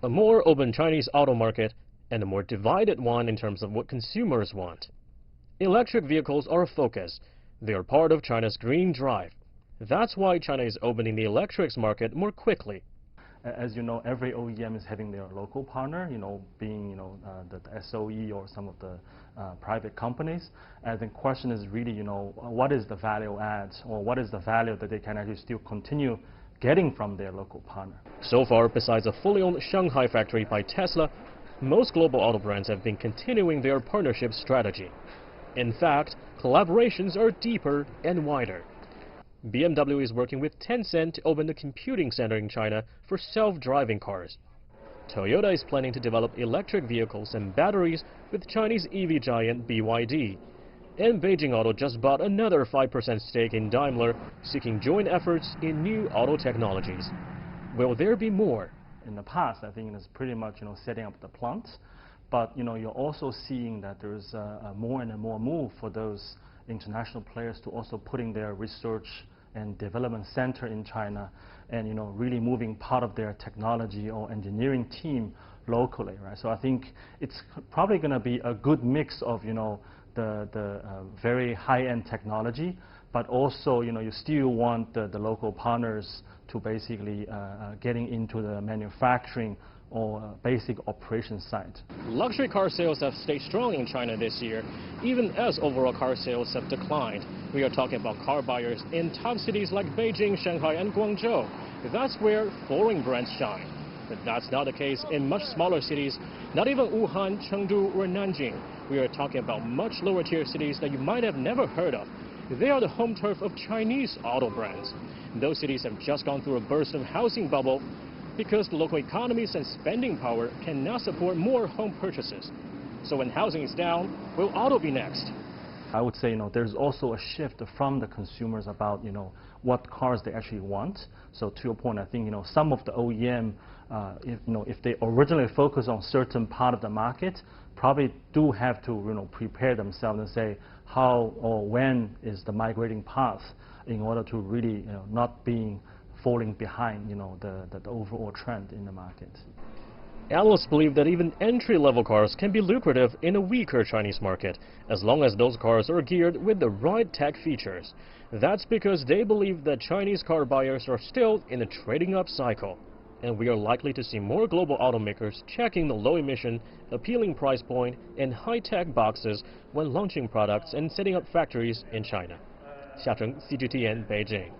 A more open Chinese auto market and a more divided one in terms of what consumers want. Electric vehicles are a focus. They are part of China's green drive. That's why China is opening the electrics market more quickly. As you know, every OEM is having their local partner, being, the SOE or some of the private companies. And the question is really, what is the value add, or what is the value that they can actually still continue getting from their local partner? So far, besides a fully owned Shanghai factory by Tesla, most global auto brands have been continuing their partnership strategy. In fact, collaborations are deeper and wider. BMW is working with Tencent to open a computing center in China for self-driving cars. Toyota is planning to develop electric vehicles and batteries with Chinese EV giant BYD. And Beijing Auto just bought another 5% stake in Daimler, seeking joint efforts in new auto technologies. Will there be more? In the past, I think it's pretty much, setting up the plants. But, you're also seeing that there's more and more move for those international players to also putting their research and development center in China and, really moving part of their technology or engineering team locally, right? So I think it's probably going to be a good mix of, the very high-end technology, but also, you still want the local partners to basically getting into the manufacturing or basic operation side. Luxury car sales have stayed strong in China this year, even as overall car sales have declined. We are talking about car buyers in top cities like Beijing, Shanghai, and Guangzhou. That's where foreign brands shine. But that's not the case in much smaller cities, not even Wuhan, Chengdu, or Nanjing. We are talking about much lower tier cities that you might have never heard of. They are the home turf of Chinese auto brands. Those cities have just gone through a burst of housing bubble because the local economies and spending power cannot support more home purchases. So when housing is down, will auto be next? I would say, there's also a shift from the consumers about, what cars they actually want. So to your point, I think, some of the OEM, if they originally focus on certain part of the market, probably do have to, prepare themselves and say how or when is the migrating path in order to really, not being falling behind, the overall trend in the market. Analysts believe that even entry-level cars can be lucrative in a weaker Chinese market, as long as those cars are geared with the right tech features. That's because they believe that Chinese car buyers are still in a trading up cycle. And we are likely to see more global automakers checking the low-emission, appealing price point, and high-tech boxes when launching products and setting up factories in China. Xia Cheng, CGTN, Beijing.